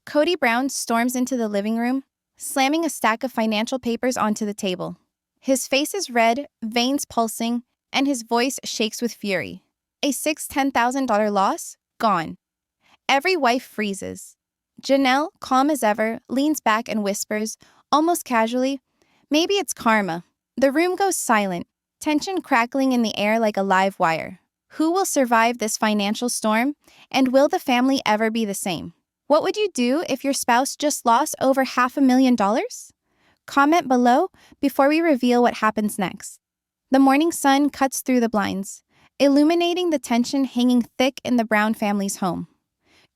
Kody Brown storms into the living room, slamming a stack of financial papers onto the table. His face is red, veins pulsing, and his voice shakes with fury. A $10,000 loss? Gone. Every wife freezes. Janelle, calm as ever, leans back and whispers, almost casually, "Maybe it's karma." The room goes silent, tension crackling in the air like a live wire. Who will survive this financial storm, and will the family ever be the same? What would you do if your spouse just lost over $500,000? Comment below before we reveal what happens next. The morning sun cuts through the blinds, illuminating the tension hanging thick in the Brown family's home.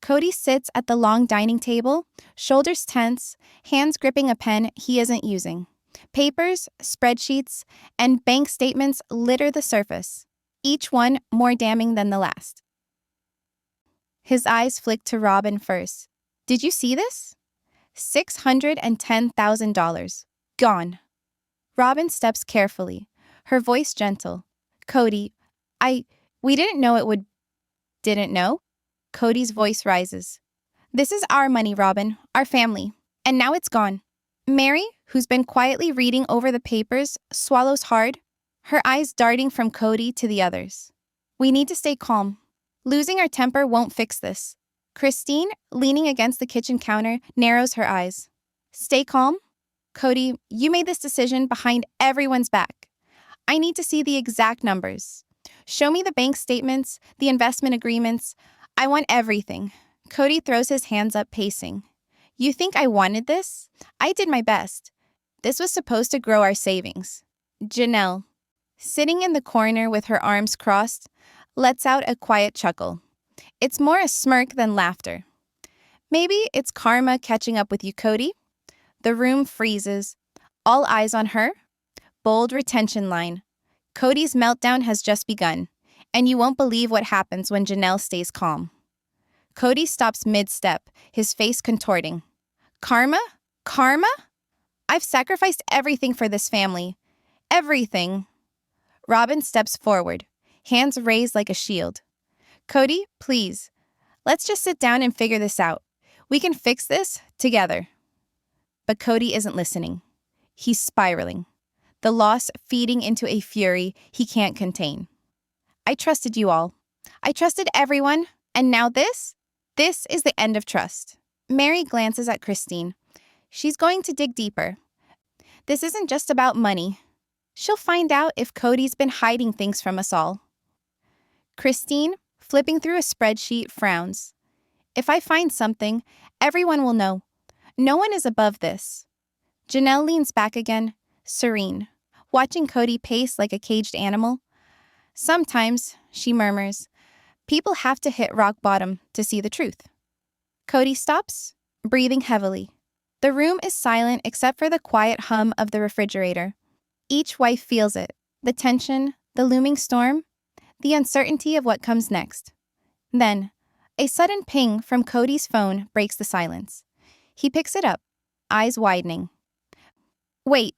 Kody sits at the long dining table, shoulders tense, hands gripping a pen he isn't using. Papers, spreadsheets, and bank statements litter the surface, each one more damning than the last. His eyes flick to Robyn first. "Did you see this? $610,000. Gone." Robyn steps carefully, her voice gentle. "Kody, we didn't know it would..." "Didn't know?" Kody's voice rises. "This is our money, Robyn, our family, and now it's gone." Meri, who's been quietly reading over the papers, swallows hard, her eyes darting from Kody to the others. "We need to stay calm. Losing our temper won't fix this." Christine, leaning against the kitchen counter, narrows her eyes. "Stay calm? Kody, you made this decision behind everyone's back. I need to see the exact numbers. Show me the bank statements, the investment agreements. I want everything." Kody throws his hands up, pacing. "You think I wanted this? I did my best. This was supposed to grow our savings." Janelle, sitting in the corner with her arms crossed, lets out a quiet chuckle. It's more a smirk than laughter. "Maybe it's karma catching up with you, Kody." The room freezes, all eyes on her. Bold retention line. "Kody's meltdown has just begun, and you won't believe what happens when Janelle stays calm." Kody stops mid-step, his face contorting. "Karma? Karma? I've sacrificed everything for this family. Everything." Robyn steps forward, hands raised like a shield. "Kody, please, let's just sit down and figure this out. We can fix this together." But Kody isn't listening. He's spiraling, the loss feeding into a fury he can't contain. "I trusted you all. I trusted everyone, and now this? This is the end of trust." Meri glances at Christine. She's going to dig deeper. This isn't just about money. She'll find out if Kody's been hiding things from us all. Christine, flipping through a spreadsheet, frowns. "If I find something, everyone will know. No one is above this." Janelle leans back again, serene, watching Kody pace like a caged animal. "Sometimes," she murmurs, "people have to hit rock bottom to see the truth." Kody stops, breathing heavily. The room is silent except for the quiet hum of the refrigerator. Each wife feels it, the tension, the looming storm, the uncertainty of what comes next. Then, a sudden ping from Kody's phone breaks the silence. He picks it up, eyes widening. "Wait,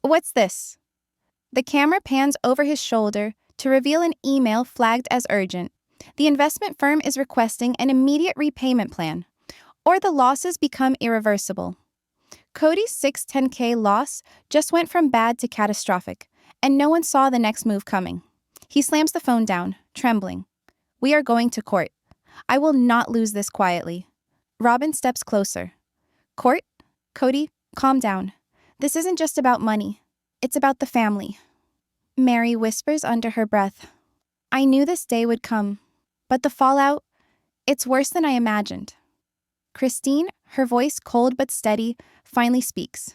what's this?" The camera pans over his shoulder to reveal an email flagged as urgent. The investment firm is requesting an immediate repayment plan, or the losses become irreversible. Kody's $610K loss just went from bad to catastrophic, and no one saw the next move coming. He slams the phone down, trembling. "We are going to court. I will not lose this quietly." Robyn steps closer. "Court? Kody, calm down. This isn't just about money. It's about the family." Meri whispers under her breath. "I knew this day would come, but the fallout, it's worse than I imagined." Christine, her voice cold but steady, finally speaks.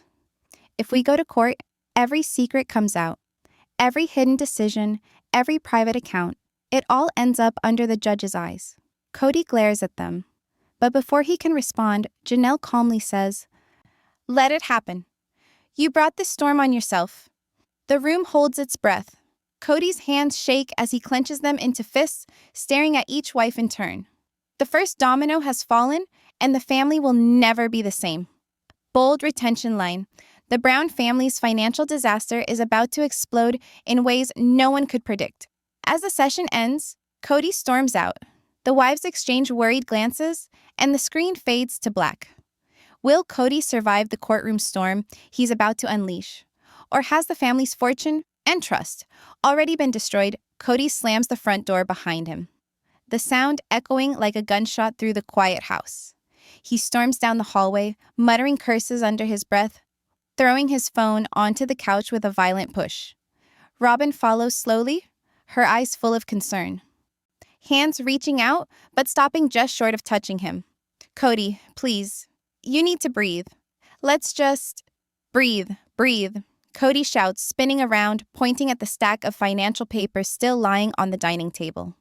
"If we go to court, every secret comes out. Every hidden decision, every private account, it all ends up under the judge's eyes." Kody glares at them. But before he can respond, Janelle calmly says, "Let it happen. You brought this storm on yourself." The room holds its breath. Kody's hands shake as he clenches them into fists, staring at each wife in turn. The first domino has fallen, and the family will never be the same. Bold retention line. The Brown family's financial disaster is about to explode in ways no one could predict. As the session ends, Kody storms out. The wives exchange worried glances, and the screen fades to black. Will Kody survive the courtroom storm he's about to unleash? Or has the family's fortune and trust already been destroyed? Kody slams the front door behind him, the sound echoing like a gunshot through the quiet house. He storms down the hallway, muttering curses under his breath, throwing his phone onto the couch with a violent push. Robyn follows slowly, her eyes full of concern. Hands reaching out, but stopping just short of touching him. Kody, please. You need to breathe. Let's just breathe. Kody shouts, spinning around, pointing at the stack of financial papers still lying on the dining table.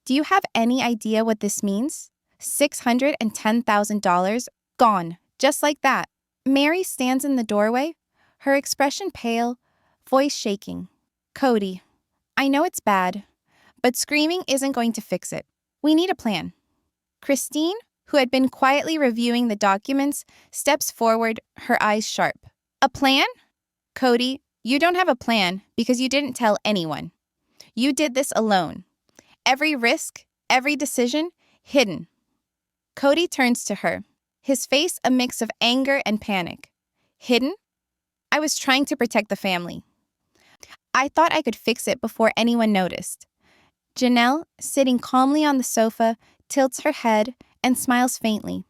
Do you have any idea what this means? $610,000 gone, just like that. Meri stands in the doorway, her expression pale, voice shaking. Kody, I know it's bad, but screaming isn't going to fix it. We need a plan. Christine, who had been quietly reviewing the documents, steps forward, her eyes sharp. A plan? Kody, you don't have a plan because you didn't tell anyone. You did this alone. Every risk, every decision, hidden. Kody turns to her, his face a mix of anger and panic. Hidden? I was trying to protect the family. I thought I could fix it before anyone noticed. Janelle, sitting calmly on the sofa, tilts her head and smiles faintly.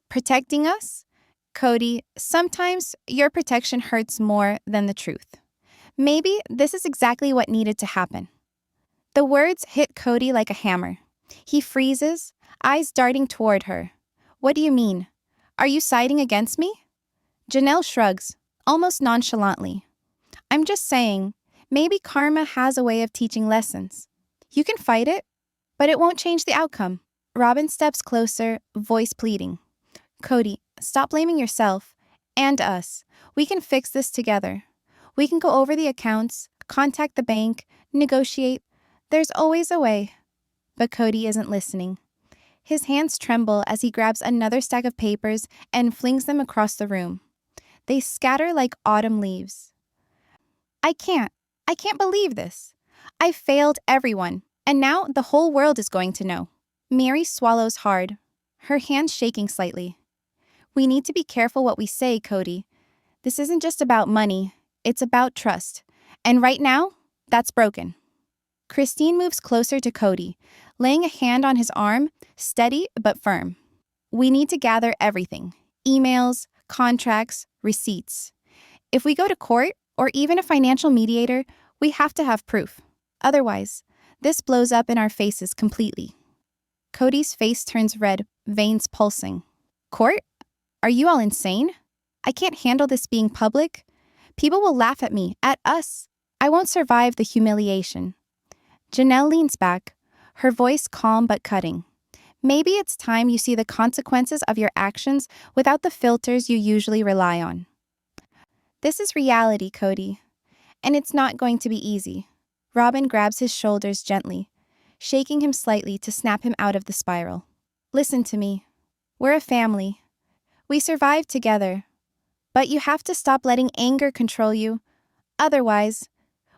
Protecting us? Kody, sometimes your protection hurts more than the truth. Maybe this is exactly what needed to happen. The words hit Kody like a hammer. He freezes, eyes darting toward her. What do you mean? Are you siding against me? Janelle shrugs, almost nonchalantly. I'm just saying, maybe karma has a way of teaching lessons. You can fight it, but it won't change the outcome. Robyn steps closer, voice pleading. Kody, stop blaming yourself and us. We can fix this together. We can go over the accounts, contact the bank, negotiate. There's always a way. But Kody isn't listening. His hands tremble as he grabs another stack of papers and flings them across the room. They scatter like autumn leaves. I can't believe this. I failed everyone, and now the whole world is going to know. Meri swallows hard, her hands shaking slightly. We need to be careful what we say, Kody. This isn't just about money, it's about trust. And right now, that's broken. Christine moves closer to Kody, laying a hand on his arm, steady but firm. We need to gather everything. Emails, contracts, receipts. If we go to court, or even a financial mediator, we have to have proof. Otherwise, this blows up in our faces completely. Kody's face turns red, veins pulsing. Court? Are you all insane? I can't handle this being public. People will laugh at me, at us. I won't survive the humiliation. Janelle leans back, her voice calm but cutting. Maybe it's time you see the consequences of your actions without the filters you usually rely on. This is reality, Kody, and it's not going to be easy. Robyn grabs his shoulders gently, shaking him slightly to snap him out of the spiral. Listen to me. We're a family. We survive together. But you have to stop letting anger control you. Otherwise,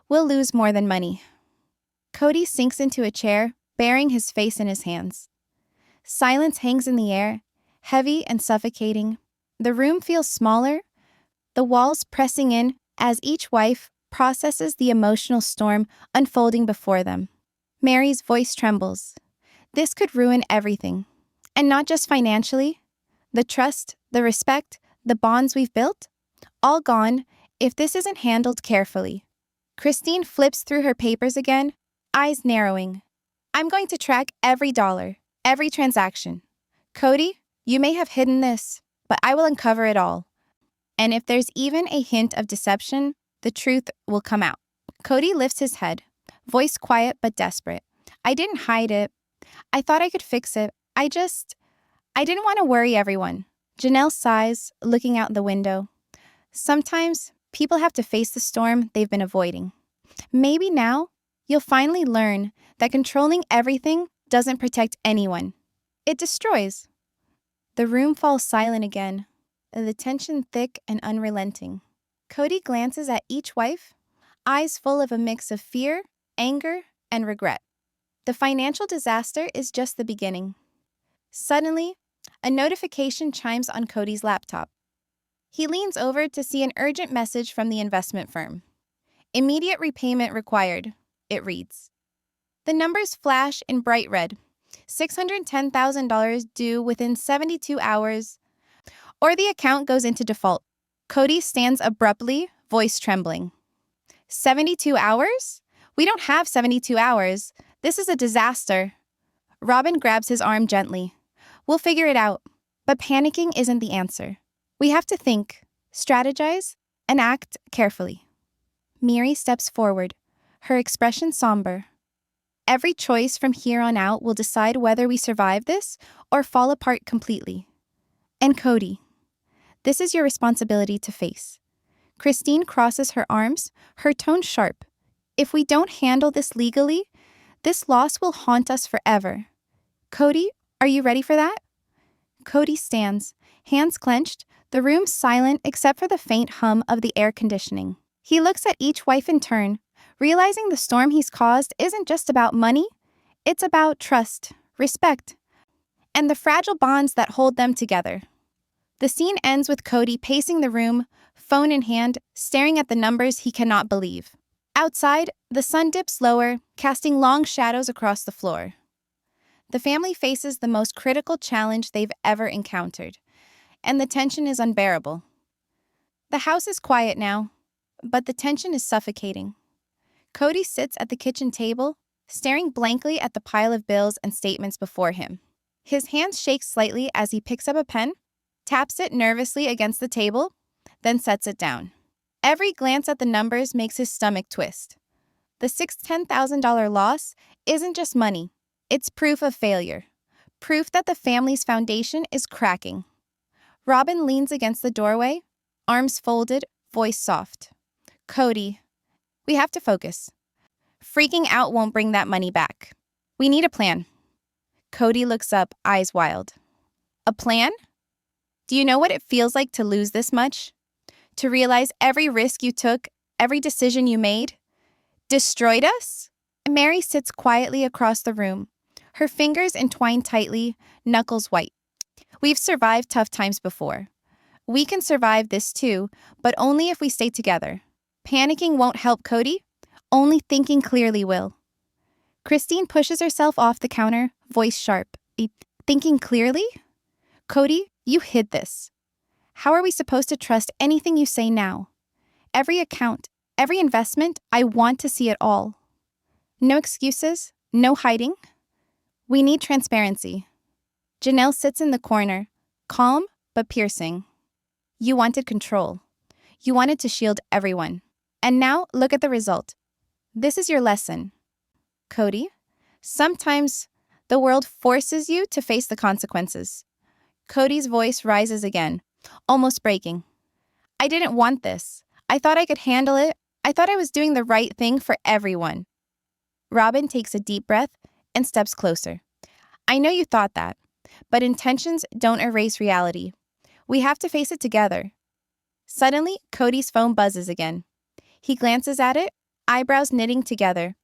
we'll lose more than money. Kody sinks into a chair, burying his face in his hands. Silence hangs in the air, heavy and suffocating. The room feels smaller, the walls pressing in as each wife processes the emotional storm unfolding before them. Meri's voice trembles. This could ruin everything. And not just financially. The trust, the respect, the bonds we've built, all gone if this isn't handled carefully. Christine flips through her papers again, eyes narrowing. I'm going to track every dollar, every transaction. Kody, you may have hidden this, but I will uncover it all. And if there's even a hint of deception, the truth will come out. Kody lifts his head, voice quiet but desperate. I didn't hide it. I thought I could fix it. I didn't want to worry everyone. Janelle sighs, looking out the window. Sometimes people have to face the storm they've been avoiding. Maybe now you'll finally learn that controlling everything doesn't protect anyone. It destroys. The room falls silent again, the tension thick and unrelenting. Kody glances at each wife, eyes full of a mix of fear, anger, and regret. The financial disaster is just the beginning. Suddenly, A notification chimes on Kody's laptop. He leans over to see an urgent message from the investment firm. Immediate repayment required, it reads. The numbers flash in bright red. $610,000 due within 72 hours, or the account goes into default. Kody stands abruptly, voice trembling. 72 hours? We don't have 72 hours. This is a disaster. Robyn grabs his arm gently. We'll figure it out. But panicking isn't the answer. We have to think, strategize, and act carefully. Meri steps forward, her expression somber. Every choice from here on out will decide whether we survive this or fall apart completely. And Kody, this is your responsibility to face. Christine crosses her arms, her tone sharp. If we don't handle this legally, this loss will haunt us forever. Kody, are you ready for that? Kody stands, hands clenched, the room silent except for the faint hum of the air conditioning. He looks at each wife in turn, realizing the storm he's caused isn't just about money, it's about trust, respect, and the fragile bonds that hold them together. The scene ends with Kody pacing the room, phone in hand, staring at the numbers he cannot believe. Outside, the sun dips lower, casting long shadows across the floor. The family faces the most critical challenge they've ever encountered, and the tension is unbearable. The house is quiet now, but the tension is suffocating. Kody sits at the kitchen table, staring blankly at the pile of bills and statements before him. His hands shake slightly as he picks up a pen, taps it nervously against the table, then sets it down. Every glance at the numbers makes his stomach twist. The $610,000 loss isn't just money, it's proof of failure. Proof that the family's foundation is cracking. Robyn leans against the doorway, arms folded, voice soft. Kody, we have to focus. Freaking out won't bring that money back. We need a plan. Kody looks up, eyes wild. A plan? Do you know what it feels like to lose this much? To realize every risk you took, every decision you made, destroyed us? Meri sits quietly across the room, her fingers entwined tightly, knuckles white. We've survived tough times before. We can survive this too, but only if we stay together. Panicking won't help Kody, only thinking clearly will. Christine pushes herself off the counter, voice sharp. Thinking clearly? Kody, you hid this. How are we supposed to trust anything you say now? Every account, every investment, I want to see it all. No excuses, no hiding. We need transparency. Janelle sits in the corner, calm but piercing. You wanted control. You wanted to shield everyone. And now, look at the result. This is your lesson. Kody, sometimes the world forces you to face the consequences. Kody's voice rises again, almost breaking. I didn't want this. I thought I could handle it. I thought I was doing the right thing for everyone. Robyn takes a deep breath and steps closer. I know you thought that, but intentions don't erase reality. We have to face it together. Suddenly, Kody's phone buzzes again. He glances at it, eyebrows knitting together.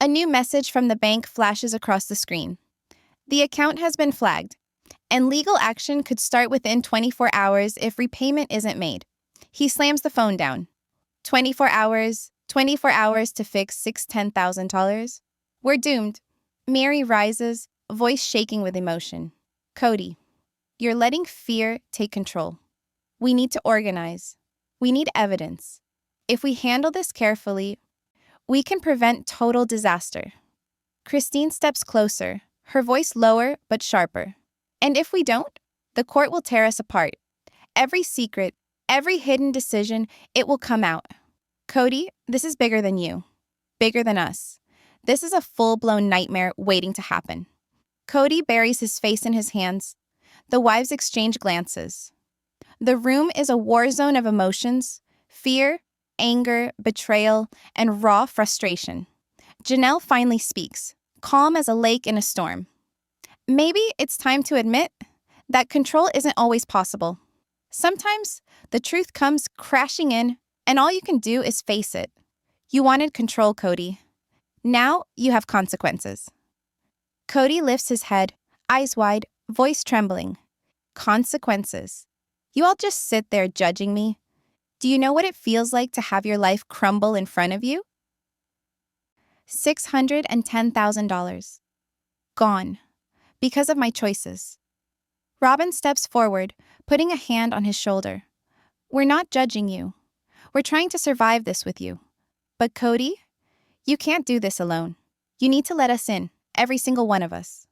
A new message from the bank flashes across the screen. The account has been flagged, and legal action could start within 24 hours if repayment isn't made. He slams the phone down. 24 hours to fix $610,000. We're doomed. Meri rises, voice shaking with emotion. Kody, you're letting fear take control. We need to organize. We need evidence. If we handle this carefully, we can prevent total disaster. Christine steps closer, her voice lower but sharper. And if we don't, the court will tear us apart. Every secret, every hidden decision, it will come out. Kody, this is bigger than you. Bigger than us. This is a full-blown nightmare waiting to happen. Kody buries his face in his hands. The wives exchange glances. The room is a war zone of emotions, fear, anger, betrayal, and raw frustration. Janelle finally speaks, calm as a lake in a storm. Maybe it's time to admit that control isn't always possible. Sometimes the truth comes crashing in, and all you can do is face it. You wanted control, Kody. Now you have consequences. Kody lifts his head, eyes wide, voice trembling. Consequences. You all just sit there judging me. Do you know what it feels like to have your life crumble in front of you? $610,000. Gone. Because of my choices. Robyn steps forward, putting a hand on his shoulder. We're not judging you. We're trying to survive this with you. But Kody, you can't do this alone. You need to let us in, every single one of us.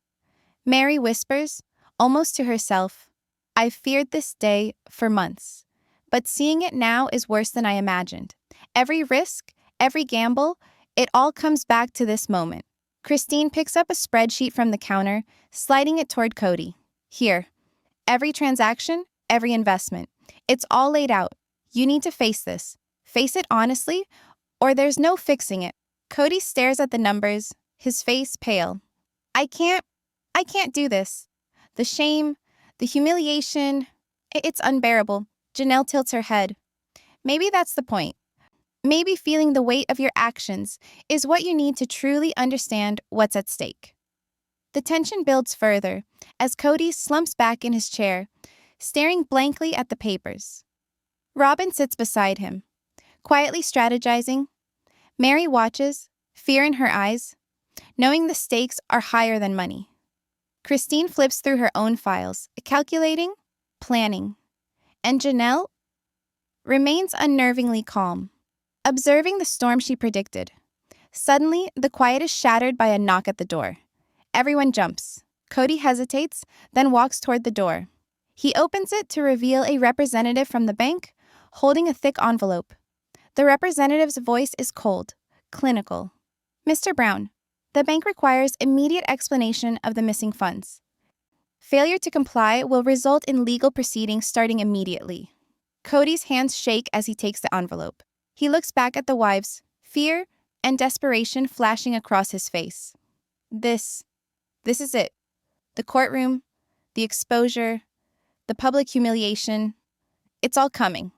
Meri whispers, almost to herself, I've feared this day for months, but seeing it now is worse than I imagined. Every risk, every gamble, it all comes back to this moment. Christine picks up a spreadsheet from the counter, sliding it toward Kody. Here. Every transaction, every investment. It's all laid out. You need to face this. Face it honestly, or there's no fixing it. Kody stares at the numbers, his face pale. I can't do this. The shame, the humiliation, it's unbearable. Janelle tilts her head. Maybe that's the point. Maybe feeling the weight of your actions is what you need to truly understand what's at stake. The tension builds further as Kody slumps back in his chair, staring blankly at the papers. Robyn sits beside him, quietly strategizing. Meri watches, fear in her eyes, knowing the stakes are higher than money. Christine flips through her own files, calculating, planning. And Janelle remains unnervingly calm, observing the storm she predicted. Suddenly, the quiet is shattered by a knock at the door. Everyone jumps. Kody hesitates, then walks toward the door. He opens it to reveal a representative from the bank, holding a thick envelope. The representative's voice is cold, clinical. Mr. Brown, the bank requires immediate explanation of the missing funds. Failure to comply will result in legal proceedings starting immediately. Kody's hands shake as he takes the envelope. He looks back at the wives, fear and desperation flashing across his face. This is it. The courtroom, the exposure, the public humiliation. It's all coming.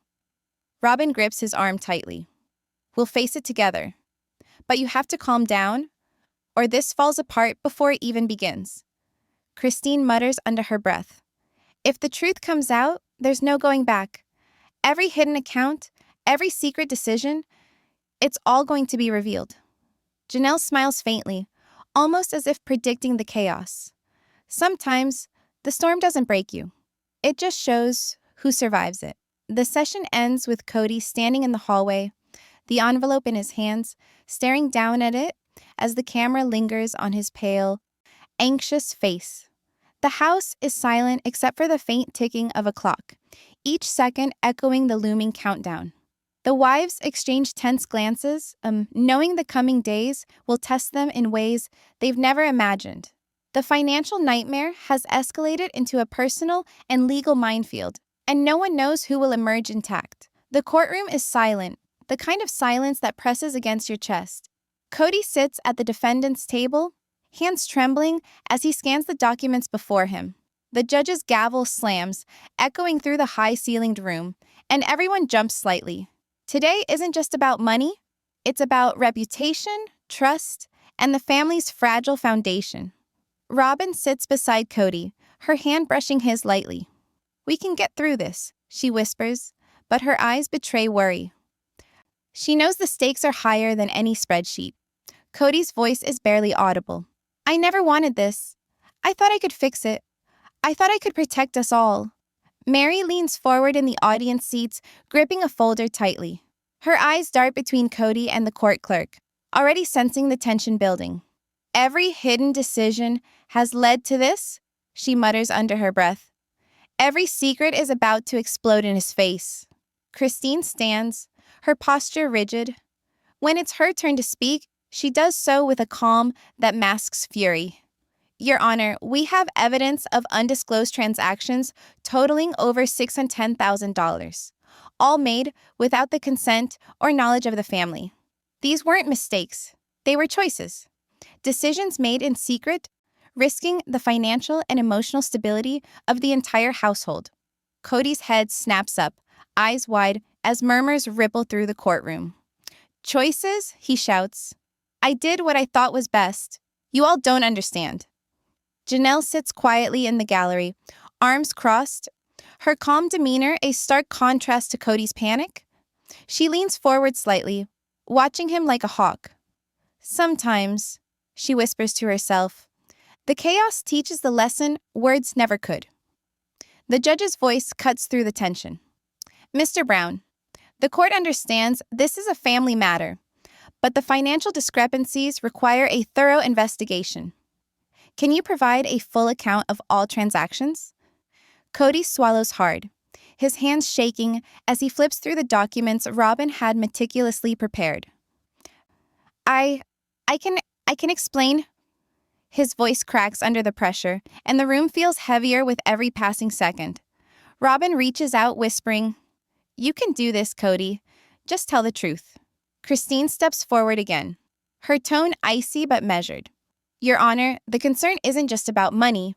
Robyn grips his arm tightly. We'll face it together. But you have to calm down, or this falls apart before it even begins. Christine mutters under her breath. If the truth comes out, there's no going back. Every hidden account, every secret decision, it's all going to be revealed. Janelle smiles faintly, almost as if predicting the chaos. Sometimes, the storm doesn't break you. It just shows who survives it. The session ends with Kody standing in the hallway, the envelope in his hands, staring down at it as the camera lingers on his pale, anxious face. The house is silent except for the faint ticking of a clock, each second echoing the looming countdown. The wives exchange tense glances, knowing the coming days will test them in ways they've never imagined. The financial nightmare has escalated into a personal and legal minefield, and no one knows who will emerge intact. The courtroom is silent, the kind of silence that presses against your chest. Kody sits at the defendant's table, hands trembling as he scans the documents before him. The judge's gavel slams, echoing through the high-ceilinged room, and everyone jumps slightly. Today isn't just about money, it's about reputation, trust, and the family's fragile foundation. Robyn sits beside Kody, her hand brushing his lightly. We can get through this, she whispers, but her eyes betray worry. She knows the stakes are higher than any spreadsheet. Kody's voice is barely audible. I never wanted this. I thought I could fix it. I thought I could protect us all. Meri leans forward in the audience seats, gripping a folder tightly. Her eyes dart between Kody and the court clerk, already sensing the tension building. Every hidden decision has led to this, she mutters under her breath. Every secret is about to explode in his face. Christine stands, her posture rigid. When it's her turn to speak, she does so with a calm that masks fury. Your Honor, we have evidence of undisclosed transactions totaling over $610,000, all made without the consent or knowledge of the family. These weren't mistakes. They were choices. Decisions made in secret, risking the financial and emotional stability of the entire household. Kody's head snaps up, eyes wide, as murmurs ripple through the courtroom. Choices, he shouts. I did what I thought was best. You all don't understand. Janelle sits quietly in the gallery, arms crossed, her calm demeanor a stark contrast to Kody's panic. She leans forward slightly, watching him like a hawk. Sometimes, she whispers to herself, the chaos teaches the lesson words never could. The judge's voice cuts through the tension. Mr. Brown, the court understands this is a family matter, but the financial discrepancies require a thorough investigation. Can you provide a full account of all transactions? Kody swallows hard, his hands shaking as he flips through the documents Robyn had meticulously prepared. I can explain. His voice cracks under the pressure, and the room feels heavier with every passing second. Robyn reaches out, whispering, "You can do this, Kody. Just tell the truth." Christine steps forward again, her tone icy but measured. Your Honor, the concern isn't just about money.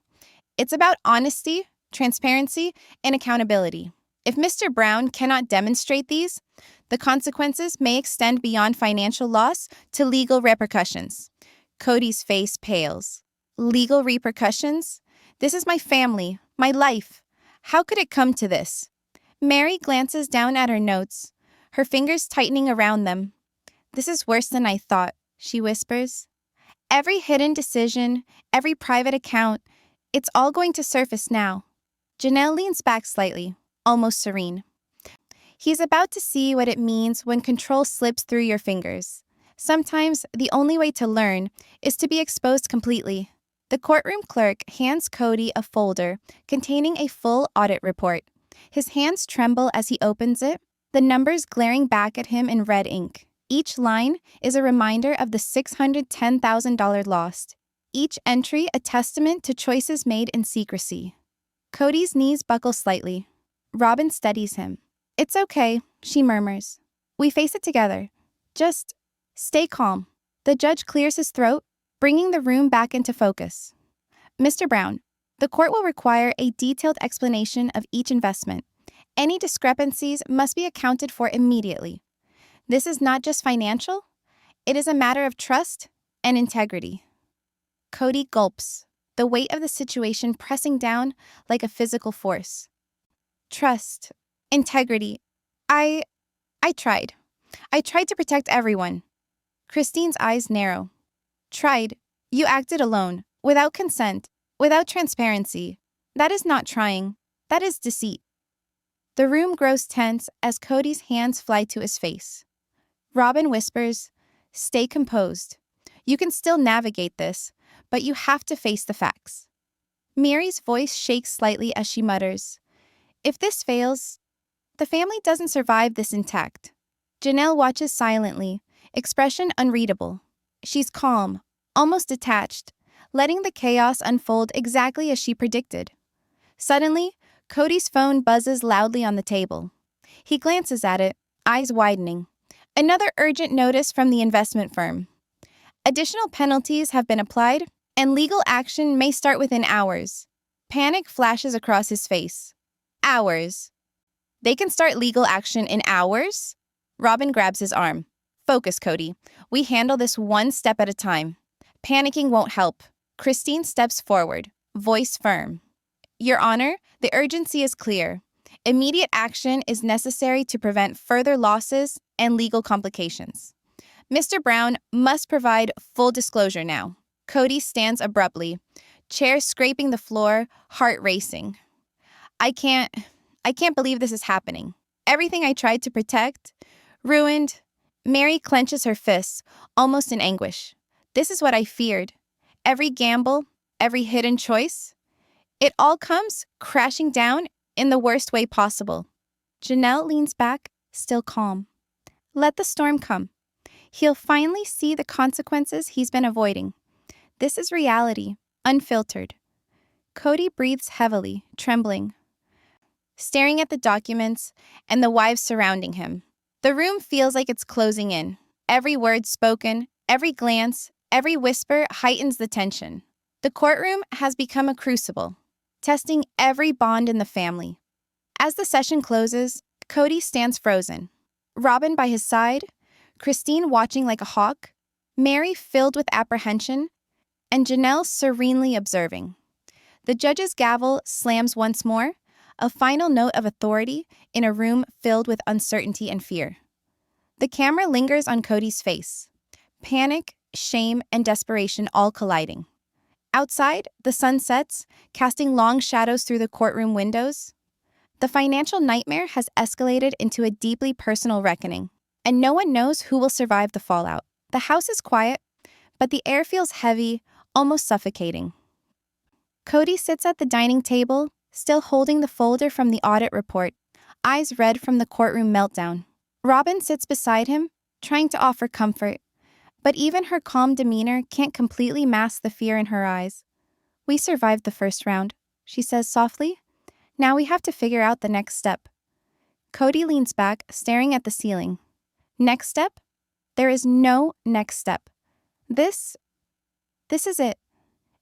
It's about honesty, transparency, and accountability. If Mr. Brown cannot demonstrate these, the consequences may extend beyond financial loss to legal repercussions. Kody's face pales. Legal repercussions? This is my family, my life. How could it come to this? Meri glances down at her notes, her fingers tightening around them. This is worse than I thought, she whispers. Every hidden decision, every private account, it's all going to surface now. Janelle leans back slightly, almost serene. He's about to see what it means when control slips through your fingers. Sometimes the only way to learn is to be exposed completely. The courtroom clerk hands Kody a folder containing a full audit report. His hands tremble as he opens it, the numbers glaring back at him in red ink. Each line is a reminder of the $610,000 lost. Each entry a testament to choices made in secrecy. Kody's knees buckle slightly. Robyn steadies him. It's okay, she murmurs. We face it together. Just stay calm. The judge clears his throat, bringing the room back into focus. Mr. Brown, the court will require a detailed explanation of each investment. Any discrepancies must be accounted for immediately. This is not just financial, it is a matter of trust and integrity. Kody gulps, the weight of the situation pressing down like a physical force. Trust, integrity. I tried. I tried to protect everyone. Christine's eyes narrow. Tried. You acted alone, without consent, without transparency. That is not trying. That is deceit. The room grows tense as Kody's hands fly to his face. Robyn whispers, stay composed. You can still navigate this, but you have to face the facts. Meri's voice shakes slightly as she mutters, if this fails, the family doesn't survive this intact. Janelle watches silently, expression unreadable. She's calm, almost detached, letting the chaos unfold exactly as she predicted. Suddenly, Kody's phone buzzes loudly on the table. He glances at it, eyes widening. Another urgent notice from the investment firm. Additional penalties have been applied, and legal action may start within hours. Panic flashes across his face. Hours. They can start legal action in hours? Robyn grabs his arm. Focus, Kody. We handle this one step at a time. Panicking won't help. Christine steps forward, voice firm. Your Honor, the urgency is clear. Immediate action is necessary to prevent further losses and legal complications. Mr. Brown must provide full disclosure now. Kody stands abruptly, chair scraping the floor, heart racing. I can't believe this is happening. Everything I tried to protect, ruined. Meri clenches her fists, almost in anguish. This is what I feared. Every gamble, every hidden choice. It all comes crashing down in the worst way possible. Janelle leans back, still calm. Let the storm come. He'll finally see the consequences he's been avoiding. This is reality, unfiltered. Kody breathes heavily, trembling, staring at the documents and the wives surrounding him. The room feels like it's closing in. Every word spoken, every glance, every whisper heightens the tension. The courtroom has become a crucible, testing every bond in the family. As the session closes, Kody stands frozen. Robyn by his side, Christine watching like a hawk, Meri filled with apprehension, and Janelle serenely observing. The judge's gavel slams once more, a final note of authority in a room filled with uncertainty and fear. The camera lingers on Kody's face. Panic, shame, and desperation all colliding. Outside, the sun sets, casting long shadows through the courtroom windows. The financial nightmare has escalated into a deeply personal reckoning, and no one knows who will survive the fallout. The house is quiet, but the air feels heavy, almost suffocating. Kody sits at the dining table, still holding the folder from the audit report, eyes red from the courtroom meltdown. Robyn sits beside him, trying to offer comfort, but even her calm demeanor can't completely mask the fear in her eyes. "We survived the first round," she says softly. "Now we have to figure out the next step." Kody leans back, staring at the ceiling. Next step? There is no next step. This is it.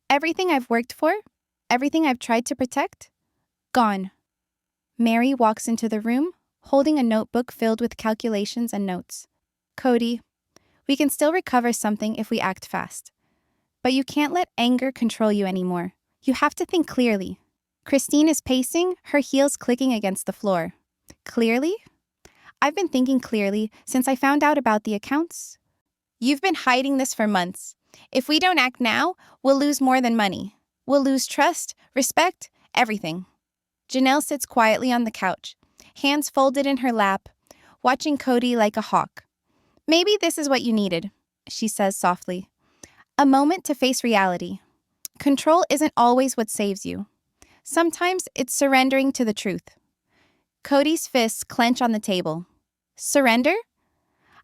Everything I've worked for, everything I've tried to protect, gone. Meri walks into the room, holding a notebook filled with calculations and notes. "Kody, we can still recover something if we act fast. But you can't let anger control you anymore. You have to think clearly." Christine is pacing, her heels clicking against the floor. "Clearly? I've been thinking clearly since I found out about the accounts." "You've been hiding this for months. If we don't act now, we'll lose more than money. We'll lose trust, respect, everything." Janelle sits quietly on the couch, hands folded in her lap, watching Kody like a hawk. "Maybe this is what you needed," she says softly. "A moment to face reality. Control isn't always what saves you. Sometimes it's surrendering to the truth." Kody's fists clench on the table. "Surrender?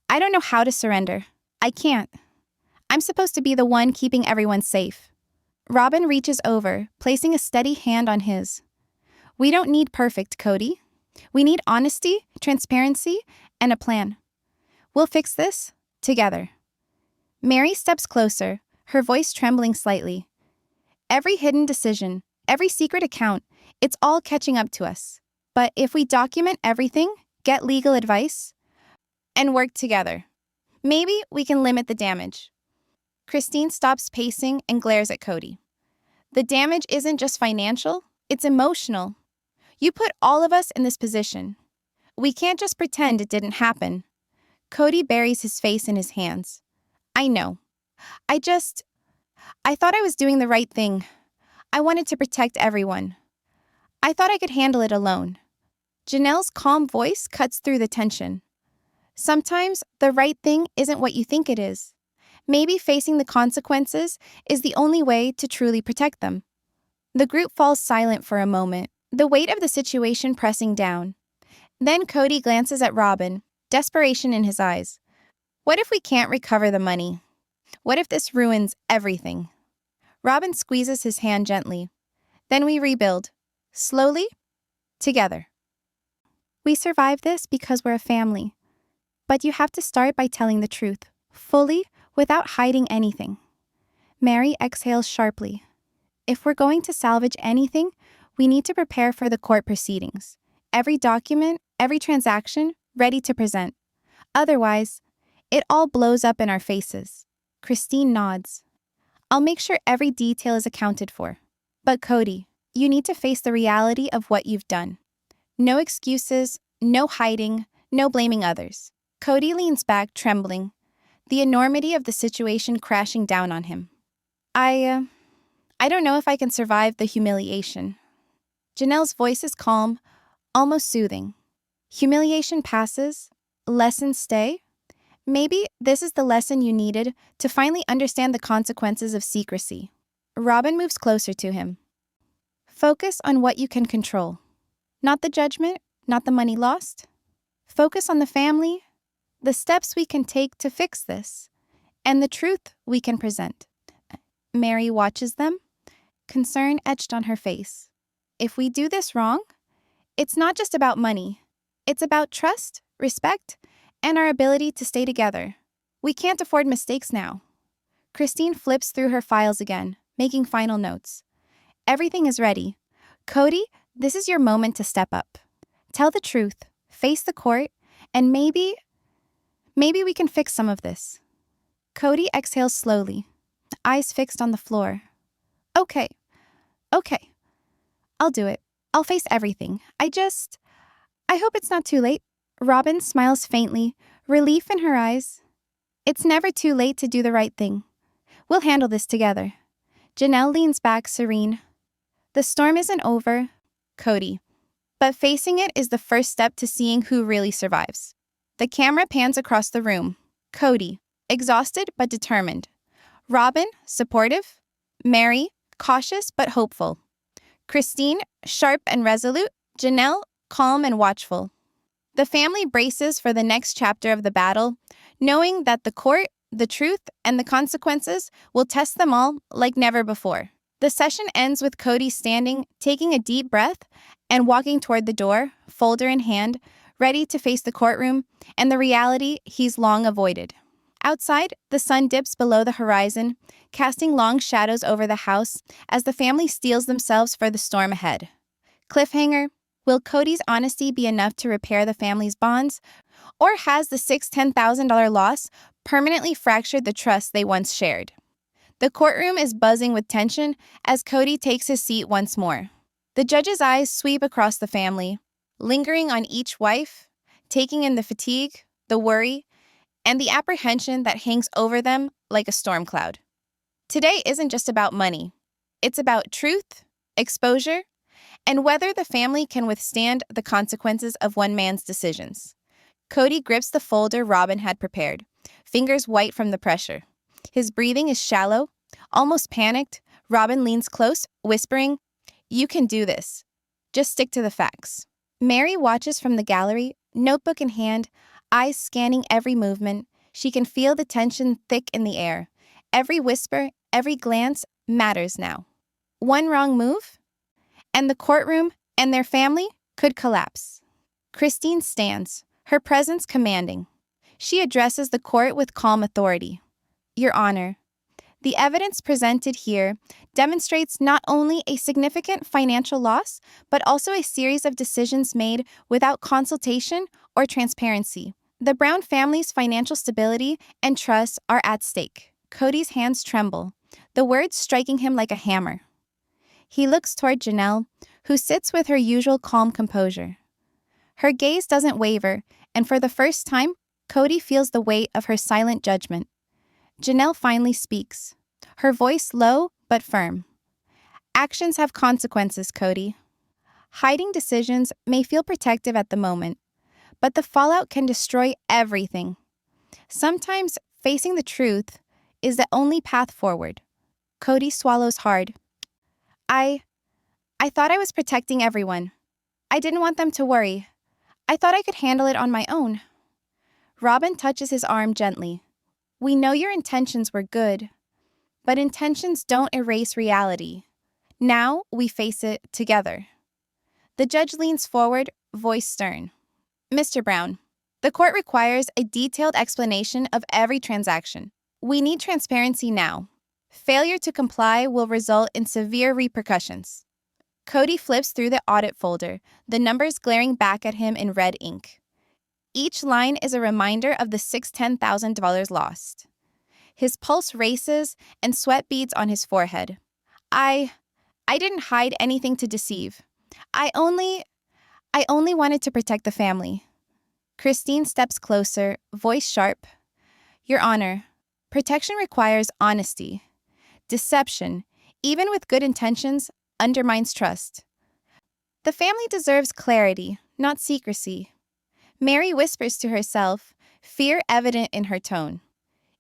I don't know how to surrender. I can't. I'm supposed to be the one keeping everyone safe." Robyn reaches over, placing a steady hand on his. "We don't need perfect, Kody. We need honesty, transparency, and a plan. We'll fix this together." Meri steps closer, her voice trembling slightly. "Every hidden decision, every secret account, it's all catching up to us. But if we document everything, get legal advice, and work together, maybe we can limit the damage." Christine stops pacing and glares at Kody. "The damage isn't just financial, it's emotional. You put all of us in this position. We can't just pretend it didn't happen." Kody buries his face in his hands. "I know. I thought I was doing the right thing. I wanted to protect everyone. I thought I could handle it alone." Janelle's calm voice cuts through the tension. "Sometimes the right thing isn't what you think it is. Maybe facing the consequences is the only way to truly protect them." The group falls silent for a moment, the weight of the situation pressing down. Then Kody glances at Robyn, desperation in his eyes. "What if we can't recover the money? What if this ruins everything?" Robyn squeezes his hand gently. "Then we rebuild. Slowly. Together. We survive this because we're a family. But you have to start by telling the truth, fully, without hiding anything." Meri exhales sharply. "If we're going to salvage anything, we need to prepare for the court proceedings. Every document, every transaction, ready to present. Otherwise, it all blows up in our faces." Christine nods. "I'll make sure every detail is accounted for. But Kody, you need to face the reality of what you've done. No excuses, no hiding, no blaming others." Kody leans back, trembling, the enormity of the situation crashing down on him. I don't know if I can survive the humiliation." Janelle's voice is calm, almost soothing. "Humiliation passes, lessons stay. Maybe this is the lesson you needed to finally understand the consequences of secrecy." Robyn moves closer to him. "Focus on what you can control. Not the judgment, not the money lost. Focus on the family, the steps we can take to fix this, and the truth we can present." Meri watches them, concern etched on her face. "If we do this wrong, it's not just about money. It's about trust, respect, and our ability to stay together. We can't afford mistakes now." Christine flips through her files again, making final notes. "Everything is ready. Kody, this is your moment to step up. Tell the truth, face the court, and maybe we can fix some of this." Kody exhales slowly, eyes fixed on the floor. Okay, I'll do it. I'll face everything. I hope it's not too late. Robyn smiles faintly, relief in her eyes. It's never too late to do the right thing. We'll handle this together. Janelle leans back, serene. The storm isn't over, Kody, but facing it is the first step to seeing who really survives. The camera pans across the room. Kody, exhausted but determined. Robyn, supportive. Meri, cautious but hopeful. Christine, sharp and resolute. Janelle, calm and watchful. The family braces for the next chapter of the battle, knowing that the court, the truth, and the consequences will test them all like never before. The session ends with Kody standing, taking a deep breath, and walking toward the door, folder in hand, ready to face the courtroom and the reality he's long avoided. Outside, the sun dips below the horizon, casting long shadows over the house as the family steels themselves for the storm ahead. Cliffhanger: will Kody's honesty be enough to repair the family's bonds, or has the $10,000 loss permanently fractured the trust they once shared? The courtroom is buzzing with tension as Kody takes his seat once more. The judge's eyes sweep across the family, lingering on each wife, taking in the fatigue, the worry, and the apprehension that hangs over them like a storm cloud. Today isn't just about money. It's about truth, exposure, and whether the family can withstand the consequences of one man's decisions. Kody grips the folder Robyn had prepared, fingers white from the pressure. His breathing is shallow, almost panicked. Robyn leans close, whispering, "You can do this. Just stick to the facts." Meri watches from the gallery, notebook in hand, eyes scanning every movement. She can feel the tension thick in the air. Every whisper, every glance matters now. One wrong move, and the courtroom and their family could collapse. Christine stands, her presence commanding. She addresses the court with calm authority. Your Honor, the evidence presented here demonstrates not only a significant financial loss, but also a series of decisions made without consultation or transparency. The Brown family's financial stability and trust are at stake. Kody's hands tremble, the words striking him like a hammer. He looks toward Janelle, who sits with her usual calm composure. Her gaze doesn't waver, and for the first time, Kody feels the weight of her silent judgment. Janelle finally speaks, her voice low but firm. Actions have consequences, Kody. Hiding decisions may feel protective at the moment, but the fallout can destroy everything. Sometimes facing the truth is the only path forward. Kody swallows hard. I thought I was protecting everyone. I didn't want them to worry. I thought I could handle it on my own. Robyn touches his arm gently. We know your intentions were good, but intentions don't erase reality. Now we face it together. The judge leans forward, voice stern. Mr. Brown, the court requires a detailed explanation of every transaction. We need transparency now. Failure to comply will result in severe repercussions. Kody flips through the audit folder, the numbers glaring back at him in red ink. Each line is a reminder of the $10,000 lost. His pulse races and sweat beads on his forehead. I didn't hide anything to deceive. I only wanted to protect the family. Christine steps closer, voice sharp. Your Honor, protection requires honesty. Deception, even with good intentions, undermines trust. The family deserves clarity, not secrecy. Meri whispers to herself, fear evident in her tone.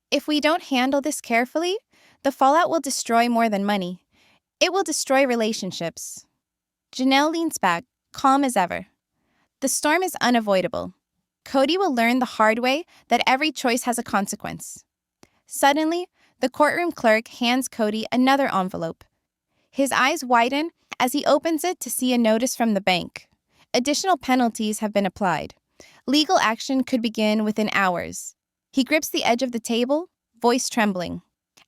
If we don't handle this carefully, the fallout will destroy more than money. It will destroy relationships. Janelle leans back, calm as ever. The storm is unavoidable. Kody will learn the hard way that every choice has a consequence. Suddenly, the courtroom clerk hands Kody another envelope. His eyes widen as he opens it to see a notice from the bank. Additional penalties have been applied. Legal action could begin within hours. He grips the edge of the table, voice trembling.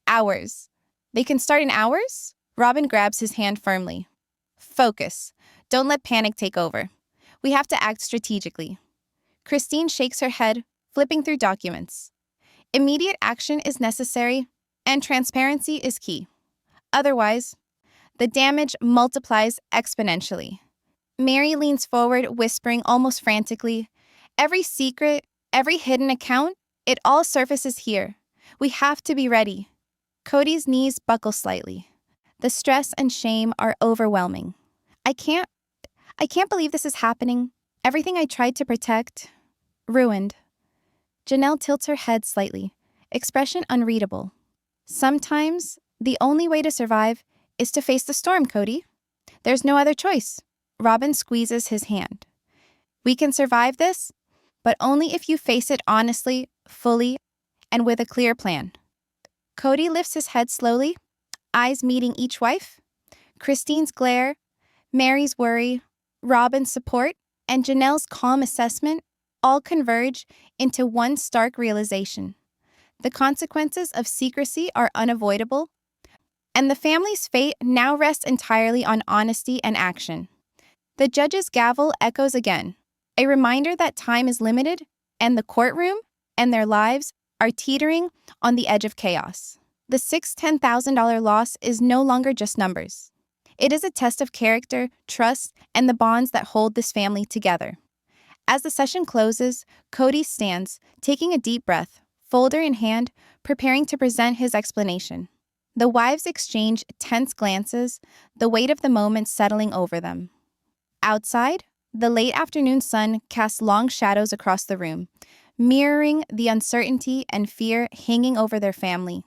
Hours. They can start in hours? Robyn grabs his hand firmly. Focus. Don't let panic take over. We have to act strategically. Christine shakes her head, flipping through documents. Immediate action is necessary, and transparency is key. Otherwise, the damage multiplies exponentially. Meri leans forward, whispering almost frantically, "Every secret, every hidden account, it all surfaces here. We have to be ready." Kody's knees buckle slightly. The stress and shame are overwhelming. I can't believe this is happening. Everything I tried to protect, ruined." Janelle tilts her head slightly, expression unreadable. "Sometimes, the only way to survive is to face the storm, Kody. There's no other choice." Robyn squeezes his hand. "We can survive this, but only if you face it honestly, fully, and with a clear plan." Kody lifts his head slowly, eyes meeting each wife. Christine's glare, Meri's worry, Robyn's support, and Janelle's calm assessment all converge into one stark realization. The consequences of secrecy are unavoidable, and the family's fate now rests entirely on honesty and action. The judge's gavel echoes again, a reminder that time is limited, and the courtroom and their lives are teetering on the edge of chaos. The $10,000 loss is no longer just numbers. It is a test of character, trust, and the bonds that hold this family together. As the session closes, Kody stands, taking a deep breath, folder in hand, preparing to present his explanation. The wives exchange tense glances, the weight of the moment settling over them. Outside, the late afternoon sun casts long shadows across the room, mirroring the uncertainty and fear hanging over their family.